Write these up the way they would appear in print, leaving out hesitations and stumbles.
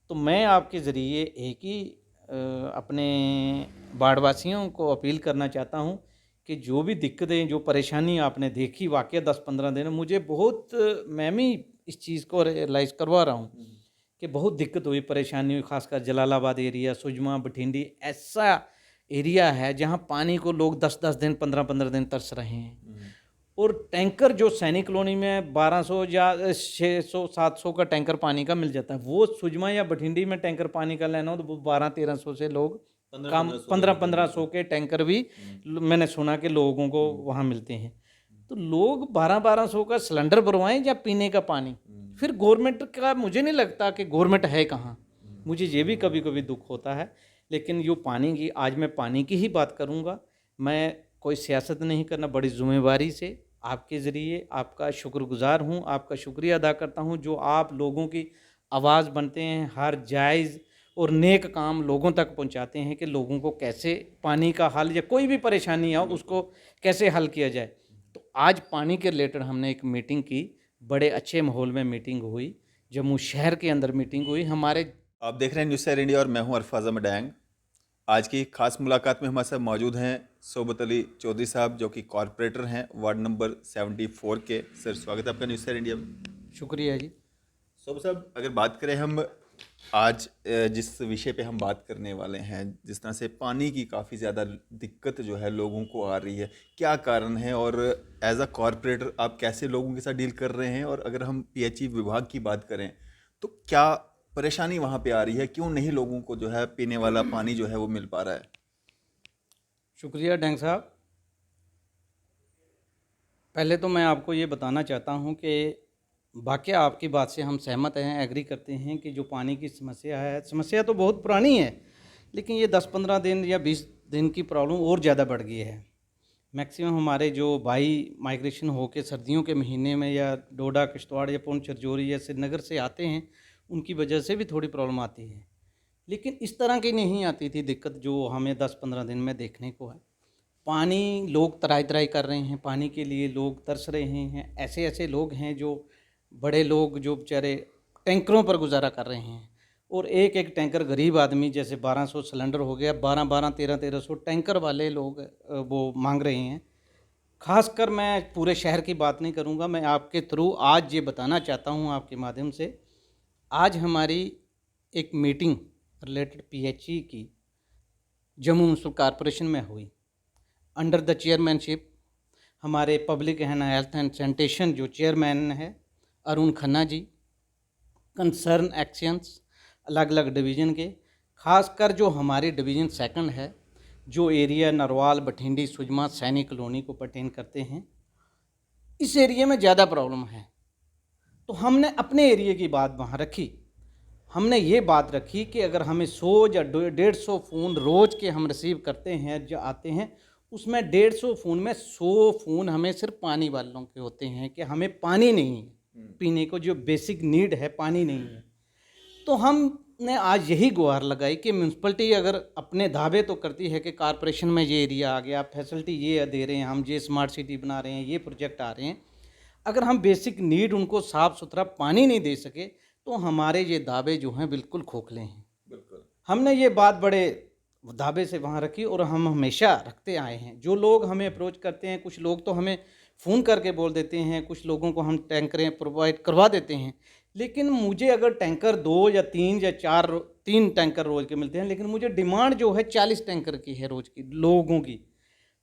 तो मैं आपके ज़रिए एक ही अपने बाढ़वासियों को अपील करना चाहता हूँ कि जो भी दिक्कतें, जो परेशानी आपने देखी वाक़ई 10-15 दिन, मुझे बहुत मैं भी इस चीज़ को रियलाइज़ करवा रहा हूँ कि बहुत दिक्कत हुई, परेशानी हुई। ख़ासकर जलालाबाद एरिया, सुजमा, बठिंडी ऐसा एरिया है जहाँ पानी को लोग 10-10 दिन, 15-15 दिन तरस रहे हैं। और टैंकर जो सैनिक कॉलोनी में 1200 या 600-700 का टैंकर पानी का मिल जाता है, वो सुजमा या बठिंडी में टैंकर पानी का लेना हो तो वो 1200-1300 से लोग काम 1500 के टैंकर भी मैंने सुना कि लोगों को वहाँ मिलते हैं। तो लोग 1200 का सिलेंडर भरवाएं या पीने का पानी। फिर गवर्नमेंट का मुझे नहीं लगता कि गवर्नमेंट है कहाँ। मुझे ये भी कभी कभी दुख होता है। लेकिन यो पानी की, आज मैं पानी की ही बात करूँगा। मैं कोई सियासत नहीं करना, बड़ी ज़िम्मेवारी से आपके ज़रिए आपका शुक्रगुज़ार हूँ, आपका शुक्रिया अदा करता हूँ जो आप लोगों की आवाज़ बनते हैं, हर जायज़ और नेक काम लोगों तक पहुँचाते हैं कि लोगों को कैसे पानी का हल या कोई भी परेशानी हो उसको कैसे हल किया जाए। तो आज पानी के रिलेटेड हमने एक मीटिंग की, बड़े अच्छे माहौल में मीटिंग हुई, जम्मू शहर के अंदर मीटिंग हुई। हमारे आप देख रहे हैं न्यूज़ शेयर इंडिया और मैं हूं अरफाज़ मडैंग। आज की खास मुलाकात में हमारे साथ मौजूद हैं सोबत अली चौधरी साहब, जो कि कॉरपोरेटर हैं वार्ड नंबर 74 के। सर, स्वागत है आपका न्यूज़ शेयर इंडिया में। शुक्रिया जी। सोबत साहब, अगर बात करें हम आज जिस विषय पे हम बात करने वाले हैं, जिस तरह से पानी की काफ़ी ज़्यादा दिक्कत जो है लोगों को आ रही है, क्या कारण है और एज अ कॉरपोरेटर आप कैसे लोगों के साथ डील कर रहे हैं? और अगर हम पीएचई विभाग की बात करें तो क्या परेशानी वहाँ पे आ रही है, क्यों नहीं लोगों को जो है पीने वाला पानी जो है वो मिल पा रहा है? शुक्रिया डैंग साहब। पहले तो मैं आपको ये बताना चाहता हूँ कि वाकया आपकी बात से हम सहमत हैं, एग्री करते हैं कि जो पानी की समस्या है, समस्या तो बहुत पुरानी है, लेकिन ये 10-15 दिन या 20 दिन की प्रॉब्लम और ज़्यादा बढ़ गई है। मैक्सिमम हमारे जो भाई माइग्रेशन होकर सर्दियों के महीने में या डोडा, किश्तवाड़ या पुंछ, रजौरी या श्रीनगर से आते हैं, उनकी वजह से भी थोड़ी प्रॉब्लम आती है। लेकिन इस तरह की नहीं आती थी दिक्कत जो हमें 10-15 दिन में देखने को है। पानी लोग तराई तराई कर रहे हैं, पानी के लिए लोग तरस रहे हैं। ऐसे ऐसे लोग हैं जो बड़े लोग जो बेचारे टैंकरों पर गुजारा कर रहे हैं, और एक एक टैंकर गरीब आदमी, जैसे 1200 सिलेंडर हो गया, 12-12, 1300 टैंकर वाले लोग वो मांग रहे हैं। खासकर मैं पूरे शहर की बात नहीं करूंगा, मैं आपके थ्रू आज ये बताना चाहता हूं आपके माध्यम से। आज हमारी एक मीटिंग रिलेटेड पीएचई की जम्मू म्यूनसिपल कॉरपोरेशन में हुई, अंडर द चेयरमैनशिप हमारे public and health and sanitation जो चेयरमैन है अरुण खन्ना जी, कंसर्न एक्शंस अलग अलग डिवीज़न के, खासकर जो हमारी डिवीज़न सेकंड है, जो एरिया नरवाल, बठिंडी, सुजमा, सैनिक कॉलोनी को पर्टेन करते हैं, इस एरिया में ज़्यादा प्रॉब्लम है। तो हमने अपने एरिया की बात वहाँ रखी। हमने ये बात रखी कि अगर हमें 100 या 150 फ़ोन रोज़ के हम रिसीव करते हैं जो आते हैं, उसमें 150 फ़ोन में 100 फ़ोन हमें सिर्फ पानी वालों के होते हैं कि हमें पानी नहीं है, पीने को जो बेसिक नीड है पानी नहीं है। तो हमने आज यही गुहार लगाई कि म्यूनसिपलिटी अगर अपने दावे तो करती है कि कॉरपोरेशन में ये एरिया आ गया, फैसिलिटी ये दे रहे हैं, हम ये स्मार्ट सिटी बना रहे हैं, ये प्रोजेक्ट आ रहे हैं, अगर हम बेसिक नीड उनको साफ़ सुथरा पानी नहीं दे सके तो हमारे ये दावे जो हैं बिल्कुल खोखले हैं। बिल्कुल। हमने ये बात बड़े दावे से वहाँ रखी और हम हमेशा रखते आए हैं। जो लोग हमें अप्रोच करते हैं, कुछ लोग तो हमें फ़ोन करके बोल देते हैं, कुछ लोगों को हम टैंकरें प्रोवाइड करवा देते हैं। लेकिन मुझे अगर टैंकर 2 या 3 या 4, 3 टैंकर रोज़ के मिलते हैं, लेकिन मुझे डिमांड जो है 40 टैंकर की है रोज़ की लोगों की,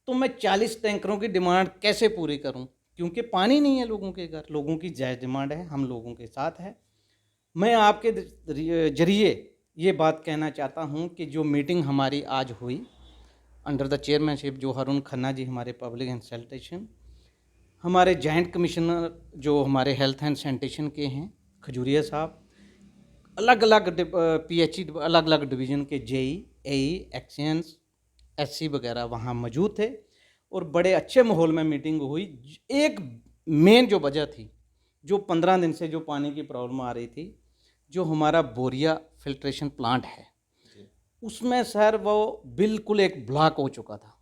तो मैं 40 टैंकरों की डिमांड कैसे पूरी करूं? क्योंकि पानी नहीं है लोगों के घर। लोगों की जायज़ डिमांड है, हम लोगों के साथ है। मैं आपके जरिए ये बात कहना चाहता हूं कि जो मीटिंग हमारी आज हुई अंडर द चेयरमैनशिप जो अरुण खन्ना जी हमारे पब्लिक एंड सैनिटेशन, हमारे जॉइंट कमिश्नर जो हमारे हेल्थ एंड सैनिटेशन के हैं खजूरिया साहब, अलग अलग पीएचई अलग अलग डिवीज़न के जेई, एई, एक्सचेंज, एससी वगैरह वहाँ मौजूद थे और बड़े अच्छे माहौल में मीटिंग हुई। एक मेन जो वजह थी, जो 15 दिन से जो पानी की प्रॉब्लम आ रही थी, जो हमारा बोरिया फिल्ट्रेशन प्लांट है, उसमें सर वो बिल्कुल एक ब्लॉक हो चुका था।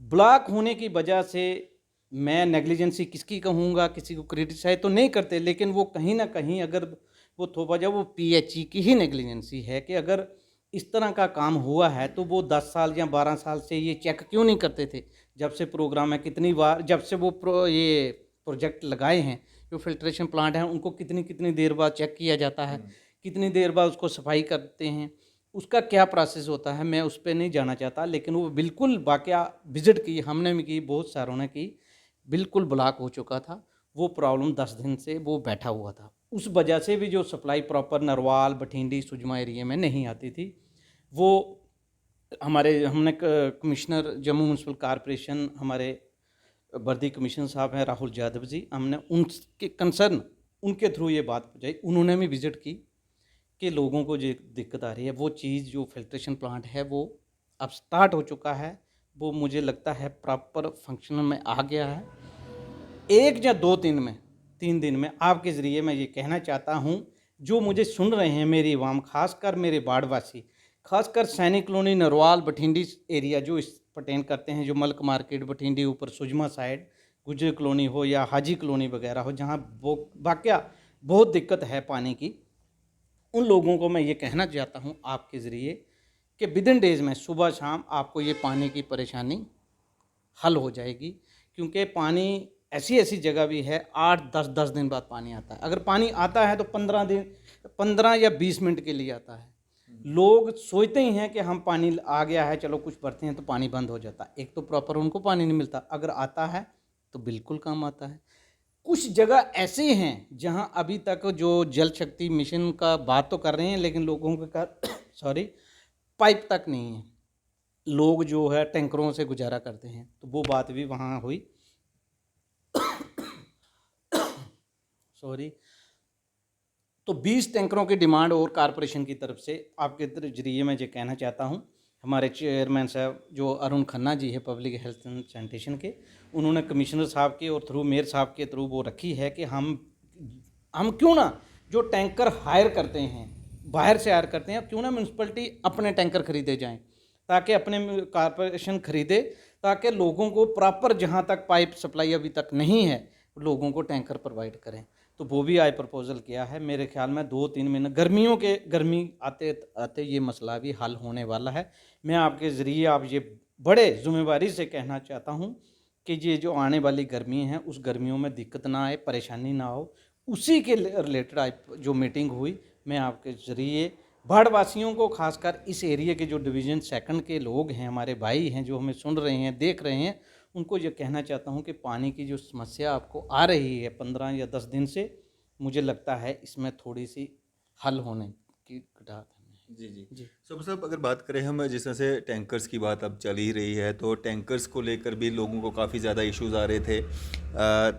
ब्लॉक होने की वजह से मैं नेग्लिजेंसी किसकी कहूँगा, किसी को क्रिटिसाइज तो नहीं करते, लेकिन वो कहीं ना कहीं अगर वो थोपा वो पीएचई की ही नेग्लिजेंसी है कि अगर इस तरह का काम हुआ है तो वो 10 साल या 12 साल से ये चेक क्यों नहीं करते थे। जब से प्रोग्राम है कितनी बार, जब से वो ये प्रोजेक्ट लगाए हैं, जो फिल्ट्रेशन प्लांट हैं उनको कितनी कितनी देर बाद चेक किया जाता है, कितनी देर बाद उसको सफाई करते हैं, उसका क्या प्रोसेस होता है, मैं उस पर नहीं जाना चाहता। लेकिन वो बिल्कुल वाकया विजिट की, हमने भी की, बहुत सारों ने की, बिल्कुल ब्लॉक हो चुका था। वो प्रॉब्लम 10 दिन से वो बैठा हुआ था। उस वजह से भी जो supply proper Narwal, Bathindi, सुजमा area में नहीं आती थी। वो हमने कमिश्नर जम्मू म्यूनसिपल कॉरपोरेशन, हमारे वर्दी कमिश्नर साहब हैं राहुल यादव जी, हमने उनके कंसर्न, उनके थ्रू ये बात पहुँचाई। उन्होंने भी विज़िट की कि लोगों को जो दिक्कत आ रही है, वो चीज़ जो फिल्ट्रेशन प्लांट है वो अब स्टार्ट हो चुका है। वो मुझे लगता है प्रॉपर फंक्शनल में आ गया है। 1 या 3 दिन में आपके ज़रिए मैं ये कहना चाहता हूँ, जो मुझे सुन रहे हैं मेरी आवाम, खासकर मेरे वार्डवासी, खासकर सैनिक कॉलोनी, नरवाल, बठिंडी एरिया जो इस पर्टेन करते हैं, जो मलक मार्केट, बठिंडी, ऊपर सुजमा साइड, गुजर कॉलोनी हो या हाजी कॉलोनी वगैरह हो, जहाँ वो वाकया बहुत दिक्कत है पानी की, उन लोगों को मैं ये कहना चाहता हूँ आपके ज़रिए कि विदिन डेज़ में सुबह शाम आपको ये पानी की परेशानी हल हो जाएगी। क्योंकि पानी ऐसी ऐसी जगह भी है 8-10 दिन बाद पानी आता है। अगर पानी आता है तो 15 या 20 मिनट के लिए आता है। लोग सोचते ही हैं कि हम पानी आ गया है, चलो कुछ भरते हैं तो पानी बंद हो जाता है। एक तो प्रॉपर उनको पानी नहीं मिलता, अगर आता है तो बिल्कुल काम आता है। कुछ जगह ऐसे हैं जहां अभी तक जो जल शक्ति मिशन का बात तो कर रहे हैं, लेकिन लोगों के सॉरी पाइप तक नहीं है। लोग जो है टैंकरों से गुजारा करते हैं, तो वो बात भी वहाँ हुई। सॉरी। तो 20 टैंकरों की डिमांड और कारपोरेशन की तरफ से आपके जरिए मैं ये कहना चाहता हूँ। हमारे चेयरमैन साहब जो अरुण खन्ना जी है पब्लिक हेल्थ एंड सैनिटेशन के, उन्होंने कमिश्नर साहब के और थ्रू मेयर साहब के थ्रू वो रखी है कि हम क्यों ना जो टैंकर हायर करते हैं, बाहर से हायर करते हैं, क्यों ना म्यूनसिपलिटी अपने टैंकर खरीदे जाएं, ताकि अपने कारपोरेशन खरीदे, ताकि लोगों को प्रॉपर जहाँ तक पाइप सप्लाई अभी तक नहीं है लोगों को टैंकर प्रोवाइड करें। तो वो भी आज प्रपोजल किया है। मेरे ख्याल में 2-3 महीने गर्मी आते आते ये मसला भी हल होने वाला है। मैं आपके ज़रिए आप ये बड़े ज़िम्मेवारी से कहना चाहता हूँ कि ये जो आने वाली गर्मी है उस गर्मियों में दिक्कत ना आए, परेशानी ना हो। उसी के रिलेटेड आज जो मीटिंग हुई, मैं आपके ज़रिए बाढ़वासियों को, खासकर इस एरिया के जो डिवीज़न 2 के लोग हैं, हमारे भाई हैं जो हमें सुन रहे हैं, देख रहे हैं, उनको ये कहना चाहता हूँ कि पानी की जो समस्या आपको आ रही है 15 या 10 दिन से, मुझे लगता है इसमें थोड़ी सी हल होने की कगार है। जी। सो मतलब अगर बात करें हम, जिस तरह से टैंकर्स की बात अब चल ही रही है, तो टैंकर्स को लेकर भी लोगों को काफ़ी ज़्यादा इश्यूज आ रहे थे।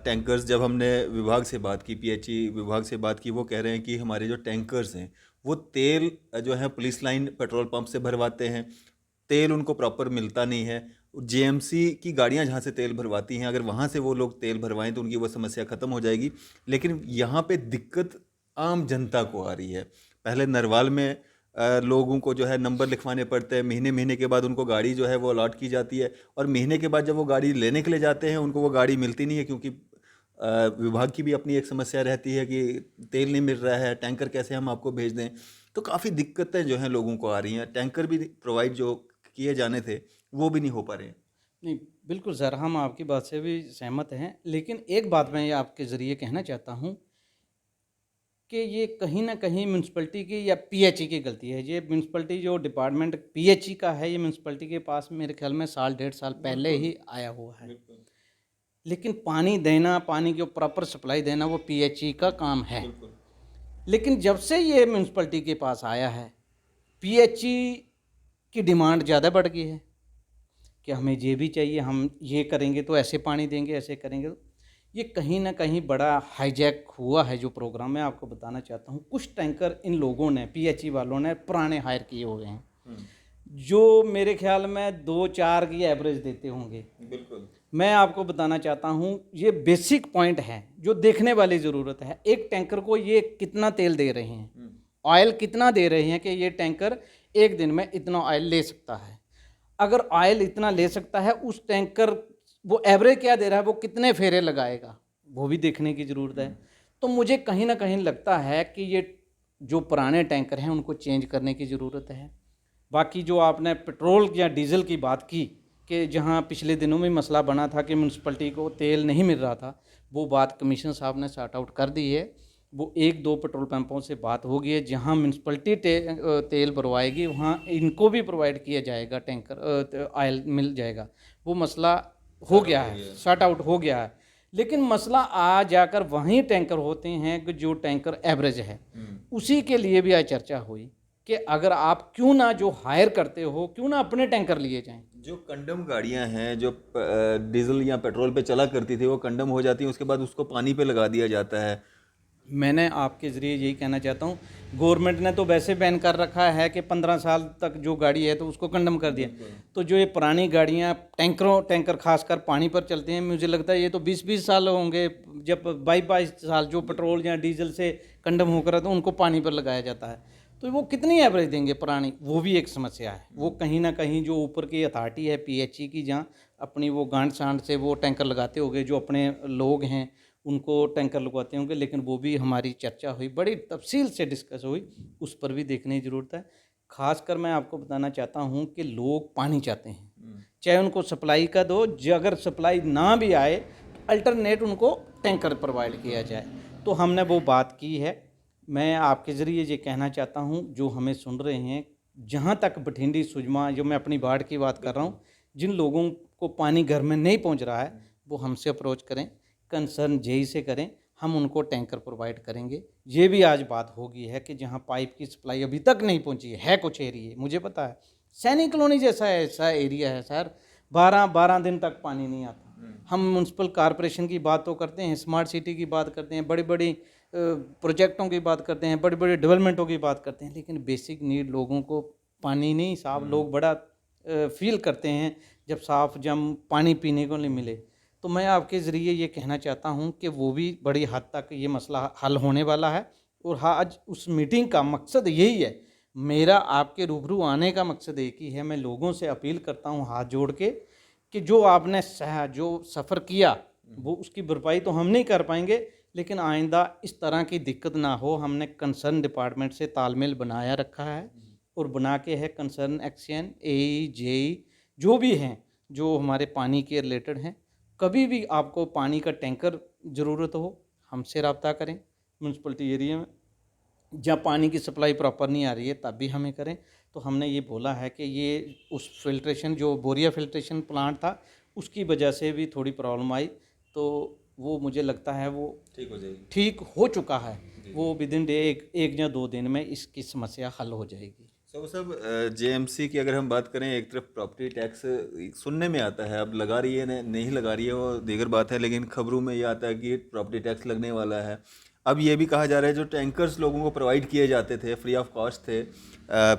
टैंकर्स, जब हमने विभाग से बात की, पीएचई विभाग से बात की, वो कह रहे हैं कि हमारे जो टैंकर्स हैं वो तेल जो है पुलिस लाइन पेट्रोल पंप से भरवाते हैं, तेल उनको प्रॉपर मिलता नहीं है। जेएमसी की गाड़ियां जहां से तेल भरवाती हैं, अगर वहां से वो लोग तेल भरवाएं तो उनकी वो समस्या ख़त्म हो जाएगी। लेकिन यहाँ पे दिक्कत आम जनता को आ रही है। पहले नरवाल में लोगों को जो है नंबर लिखवाने पड़ते हैं, महीने महीने के बाद उनको गाड़ी जो है वो अलॉट की जाती है, और महीने के बाद जब वो गाड़ी लेने के लिए जाते हैं उनको वो गाड़ी मिलती नहीं है, क्योंकि विभाग की भी अपनी एक समस्या रहती है कि तेल नहीं मिल रहा है, टैंकर कैसे हम आपको भेज दें। तो काफ़ी दिक्कतें जो हैं लोगों को आ रही हैं। टैंकर भी प्रोवाइड जो किए जाने थे वो भी नहीं हो पा रहे हैं। नहीं, बिल्कुल सर, हम आपकी बात से भी सहमत हैं, लेकिन एक बात मैं ये आपके ज़रिए कहना चाहता हूँ कि ये कहीं ना कहीं म्यूनसिपलिटी की या पीएचई की गलती है। ये म्यूनसिपलिटी जो डिपार्टमेंट पीएचई का है, ये म्यूनसिपलिटी के पास मेरे ख्याल में 1.5 साल पहले ही आया हुआ है। लेकिन पानी देना, पानी की प्रॉपर सप्लाई देना, वो पीएचई का काम है। लेकिन जब से ये म्यूनसिपलिटी के पास आया है, पीएचई की डिमांड ज़्यादा बढ़ गई है कि हमें ये भी चाहिए, हम ये करेंगे तो ऐसे पानी देंगे, ऐसे करेंगे तो। ये कहीं ना कहीं बड़ा हाईजैक हुआ है जो प्रोग्राम। मैं आपको बताना चाहता हूँ, कुछ टैंकर इन लोगों ने, पीएचई वालों ने पुराने हायर किए हुए हैं, जो मेरे ख्याल में 2-4 की एवरेज देते होंगे। बिल्कुल। मैं आपको बताना चाहता हूँ, ये बेसिक पॉइंट है जो देखने वाली ज़रूरत है। एक टैंकर को ये कितना तेल दे रहे हैं, ऑयल कितना दे रहे हैं कि ये टैंकर एक दिन में इतना ऑयल ले सकता है। अगर ऑयल इतना ले सकता है, उस टैंकर वो एवरेज क्या दे रहा है, वो कितने फेरे लगाएगा, वो भी देखने की ज़रूरत है। तो मुझे कहीं ना कहीं लगता है कि ये जो पुराने टैंकर हैं उनको चेंज करने की ज़रूरत है। बाकी जो आपने पेट्रोल या डीज़ल की बात की कि जहाँ पिछले दिनों में मसला बना था कि म्यूनसिपलिटी को तेल नहीं मिल रहा था, वो बात कमिश्नर साहब ने सॉर्ट आउट कर दी है। वो 1-2 पेट्रोल पंपों से बात हो गई है, जहाँ म्यूनसिपलिटी तेल भरवाएगी वहाँ इनको भी प्रोवाइड किया जाएगा, टैंकर ऑयल मिल जाएगा। वो मसला हो गया है, सॉर्ट आउट हो गया है। लेकिन मसला आ जाकर वहीं टैंकर होते हैं कि जो टैंकर एवरेज है, उसी के लिए भी आज चर्चा हुई कि अगर आप क्यों ना जो हायर करते हो क्यों ना अपने टैंकर लिए जाएं। जो कंडम गाड़ियां हैं जो डीजल या पेट्रोल पे चला करती थी वो कंडम हो जाती हैं, उसके बाद उसको पानी पे लगा दिया जाता है। मैंने आपके ज़रिए यही कहना चाहता हूँ, गवर्नमेंट ने तो वैसे बैन कर रखा है कि 15 साल तक जो गाड़ी है तो उसको कंडम कर दिया। तो जो ये पुरानी गाड़ियाँ टैंकर खासकर पानी पर चलते हैं, मुझे लगता है ये तो 20-20 साल होंगे जब 22-22 साल जो पेट्रोल या डीजल से कंडम होकर तो उनको पानी पर लगाया जाता है। तो वो कितनी एवरेज देंगे पुरानी, वो भी एक समस्या है। वो कहीं ना कहीं जो ऊपर की अथॉरिटी है PHE की, जहाँ अपनी वो गांठ सांठ से वो टैंकर लगाते होंगे, जो अपने लोग हैं उनको टैंकर लगवाते होंगे, लेकिन वो भी हमारी चर्चा हुई, बड़ी तफसील से डिस्कस हुई, उस पर भी देखने की ज़रूरत है। खासकर मैं आपको बताना चाहता हूँ कि लोग पानी चाहते हैं, चाहे उनको सप्लाई का दो, अगर सप्लाई ना भी आए तो अल्टरनेट उनको टैंकर प्रोवाइड किया जाए। तो हमने वो बात की है। मैं आपके ज़रिए ये कहना चाहता हूँ, जो हमें सुन रहे हैं, जहाँ तक बठिंडी सुजमा, जो मैं अपनी वार्ड की बात कर रहा हूँ, जिन लोगों को पानी घर में नहीं पहुँच रहा है वो हमसे अप्रोच करें, कंसर्न जेई से करें, हम उनको टैंकर प्रोवाइड करेंगे। ये भी आज बात होगी है कि जहाँ पाइप की सप्लाई अभी तक नहीं पहुँची है कुछ एरिया, मुझे पता है सैनिक कॉलोनी जैसा ऐसा एरिया है सर, 12 दिन तक पानी नहीं आता। हम म्यूनसिपल कॉरपोरेशन की बात तो करते हैं, स्मार्ट सिटी की बात करते हैं, बड़ी बड़ी प्रोजेक्टों की बात करते हैं, बड़ी बड़ी डेवलपमेंटों की बात करते हैं, लेकिन बेसिक नीड लोगों को पानी नहीं साहब, लोग बड़ा फील करते हैं जब पानी पीने को नहीं मिले। तो मैं आपके ज़रिए ये कहना चाहता हूँ कि वो भी बड़ी हद तक ये मसला हल होने वाला है। और हाँ, आज उस मीटिंग का मकसद यही है, मेरा आपके रूबरू आने का मकसद एक ही है। मैं लोगों से अपील करता हूँ हाथ जोड़ के कि जो आपने जो सफ़र किया वो उसकी भरपाई तो हम नहीं कर पाएंगे, लेकिन आइंदा इस तरह की दिक्कत ना हो। हमने कंसर्न डिपार्टमेंट से तालमेल बनाया रखा है और बना के है, कंसर्न एक्शन AE JE जो भी हैं, जो हमारे पानी के रिलेटेड हैं, कभी भी आपको पानी का टैंकर ज़रूरत हो हमसे रब्ता करें। म्यूनसिपलिटी एरिया में जहाँ पानी की सप्लाई प्रॉपर नहीं आ रही है तब भी हमें करें। तो हमने ये बोला है कि ये उस फिल्ट्रेशन जो बोरिया फिल्ट्रेशन प्लांट था उसकी वजह से भी थोड़ी प्रॉब्लम आई, तो वो मुझे लगता है वो ठीक हो जाएगी, ठीक हो चुका है। वो विद इन डे एक या 2 दिन में इसकी समस्या हल हो जाएगी। सब JMC की अगर हम बात करें, एक तरफ प्रॉपर्टी टैक्स सुनने में आता है, अब लगा रही है नहीं लगा रही है वो दीगर बात है, लेकिन खबरों में ये आता है कि प्रॉपर्टी टैक्स लगने वाला है। अब ये भी कहा जा रहा है जो टैंकर्स लोगों को प्रोवाइड किए जाते थे, फ्री ऑफ कॉस्ट थे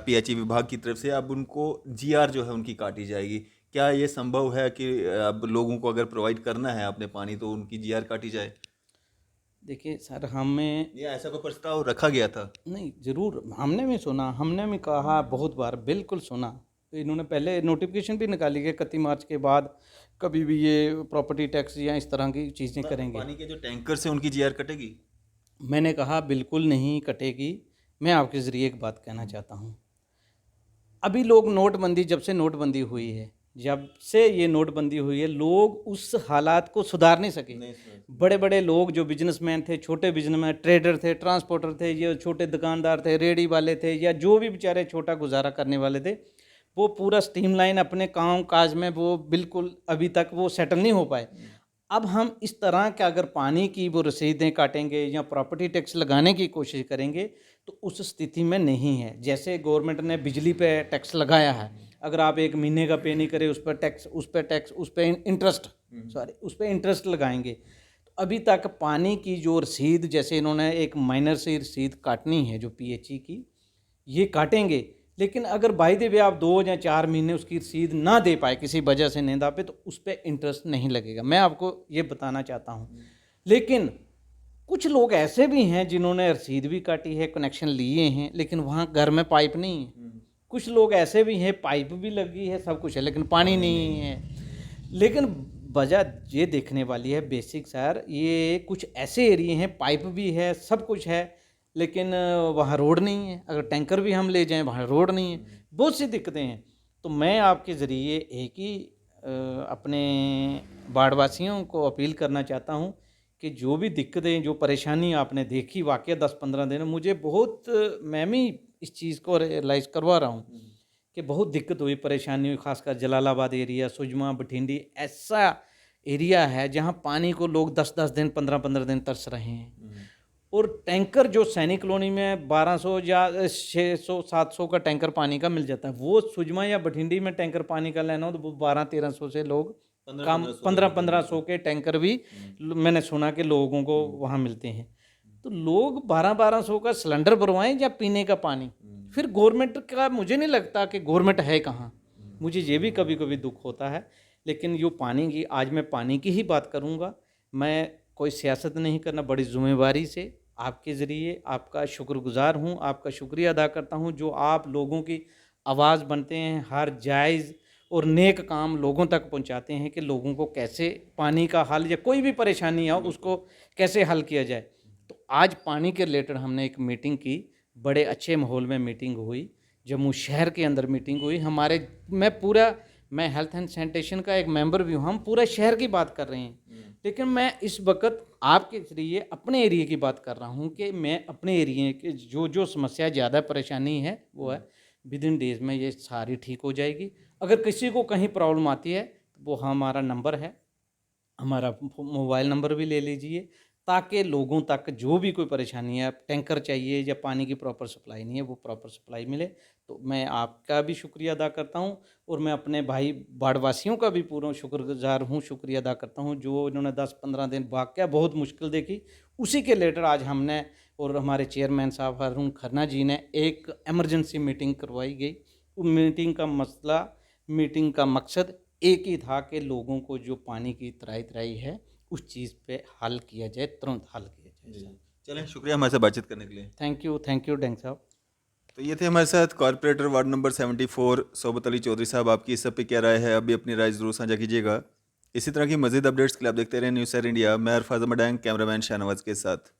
PHE विभाग की तरफ से, अब उनको GR जो है उनकी काटी जाएगी। क्या ये संभव है कि अब लोगों को अगर प्रोवाइड करना है अपने पानी तो उनकी GR काटी जाए? देखिए सर, हमें ये ऐसा कोई प्रस्ताव रखा गया था? नहीं, ज़रूर हमने भी सुना, हमने भी कहा बहुत बार, बिल्कुल सुना। तो इन्होंने पहले नोटिफिकेशन भी निकाली कि 31 मार्च के बाद कभी भी ये प्रॉपर्टी टैक्स या इस तरह की चीज़ें करेंगे। पानी के जो टैंकर्स हैं उनकी GR कटेगी? मैंने कहा बिल्कुल नहीं कटेगी। मैं आपके ज़रिए एक बात कहना चाहता हूँ, अभी लोग नोटबंदी, जब से नोटबंदी हुई है, जब से ये नोटबंदी हुई है, लोग उस हालात को सुधार नहीं सके। बड़े बड़े लोग जो बिजनेसमैन थे, छोटे बिजनेसमैन, ट्रेडर थे, ट्रांसपोर्टर थे, ये छोटे दुकानदार थे, रेडी वाले थे, या जो भी बेचारे छोटा गुजारा करने वाले थे, वो पूरा स्ट्रीमलाइन अपने काम काज में वो बिल्कुल अभी तक वो सेटल नहीं हो पाए। अब हम इस तरह के अगर पानी की वो रसीदें काटेंगे या प्रॉपर्टी टैक्स लगाने की कोशिश करेंगे तो उस स्थिति में नहीं है। जैसे गवर्नमेंट ने बिजली पे टैक्स लगाया है, अगर आप 1 महीने का पे नहीं करें उस पर टैक्स, उस पर इंटरेस्ट लगाएंगे। तो अभी तक पानी की जो रसीद, जैसे इन्होंने एक माइनर सी रसीद काटनी है जो PHE की, ये काटेंगे, लेकिन अगर बाय द वे आप 2 या 4 महीने उसकी रसीद ना दे पाए, किसी वजह से नहीं दे पाए, तो उस पर इंटरेस्ट नहीं लगेगा। मैं आपको ये बताना चाहता हूँ। लेकिन कुछ लोग ऐसे भी हैं जिन्होंने रसीद भी काटी है, कनेक्शन लिए हैं, लेकिन वहाँ घर में पाइप नहीं है। कुछ लोग ऐसे भी हैं, पाइप भी लगी है, सब कुछ है, लेकिन पानी नहीं है। लेकिन वजह ये देखने वाली है बेसिक सर, ये कुछ ऐसे एरिए हैं, पाइप भी है, सब कुछ है, लेकिन वहाँ रोड नहीं है। अगर टैंकर भी हम ले जाएं, वहाँ रोड नहीं है। बहुत सी दिक्कतें हैं। तो मैं आपके ज़रिए एक ही अपने बाढ़वासियों को अपील करना चाहता हूँ कि जो भी दिक्कतें, जो परेशानी आपने देखी वाकई 10-15 दिन, मुझे बहुत, मैं भी इस चीज़ को रियलाइज़ करवा रहा हूँ कि बहुत दिक्कत हुई, परेशानी हुई। खासकर जलालाबाद एरिया, सुजमा, बठिंडी ऐसा एरिया है जहाँ पानी को लोग 10-10 दिन, 15-15 दिन तरस रहे हैं। और टैंकर जो सैनिक कॉलोनी में 1200 या 600-700 का टैंकर पानी का मिल जाता है, वो सुजमा या बठिंडी में टैंकर पानी का लेना हो तो वो 1200-1300 से लोग काम 1500 के टैंकर भी मैंने सुना कि लोगों को वहाँ मिलते हैं। तो लोग 1200 का सिलेंडर भरवाएं या पीने का पानी। फिर गवर्नमेंट का मुझे नहीं लगता कि गवर्नमेंट है कहाँ। मुझे ये भी कभी कभी दुख होता है। लेकिन जो पानी की, आज मैं पानी की ही बात करूँगा। मैं कोई सियासत नहीं करना, बड़ी ज़िम्मेवारी से आपके ज़रिए आपका शुक्रगुज़ार हूँ, आपका शुक्रिया अदा करता हूँ जो आप लोगों की आवाज़ बनते हैं, हर जायज़ और नेक काम लोगों तक पहुँचाते हैं कि लोगों को कैसे पानी का हल या कोई भी परेशानी हो उसको कैसे हल किया जाए। तो आज पानी के रिलेटेड हमने एक मीटिंग की, बड़े अच्छे माहौल में मीटिंग हुई, जम्मू शहर के अंदर मीटिंग हुई। मैं हेल्थ एंड सैनिटेशन का एक मेंबर भी हूँ, हम पूरे शहर की बात कर रहे हैं। लेकिन मैं इस वक्त आपके जरिए अपने एरिया की बात कर रहा हूँ कि मैं अपने एरिया के जो समस्या ज़्यादा परेशानी है वो है विद इन डेज में ये सारी ठीक हो जाएगी। अगर किसी को कहीं प्रॉब्लम आती है तो वो हमारा नंबर है, हमारा मोबाइल नंबर भी ले लीजिए, ताकि लोगों तक जो भी कोई परेशानी है, टैंकर चाहिए या पानी की प्रॉपर सप्लाई नहीं है, वो प्रॉपर सप्लाई मिले। तो मैं आपका भी शुक्रिया अदा करता हूँ और मैं अपने भाई बाढ़वासियों का भी पूरा शुक्रगुजार हूँ, शुक्रिया अदा करता हूँ जो इन्होंने 10-15 दिन वाक़या बहुत मुश्किल देखी। उसी के रिलेटेड आज हमने और हमारे चेयरमैन साहब अरुण खन्ना जी ने एक एमरजेंसी मीटिंग करवाई गई। उस मीटिंग का मकसद एक ही था कि लोगों को जो पानी की त्राही है उस चीज़ पे हल किया जाए, तुरंत हल किया जाए। चलें, शुक्रिया हमारे साथ बातचीत करने के लिए। थैंक यू डेंग साहब। तो ये थे हमारे साथ कॉर्पोरेटर वार्ड नंबर 74 सोबत अली चौधरी साहब। आपकी इस सब पे क्या राय है, अभी अपनी राय ज़रूर साझा कीजिएगा। इसी तरह की मज़ीद अपडेट्स के लिए आप देखते रहें न्यूज़ सर इंडिया। मैं अरफाज मडैंग, कैमरामैन शाहनवाज के साथ।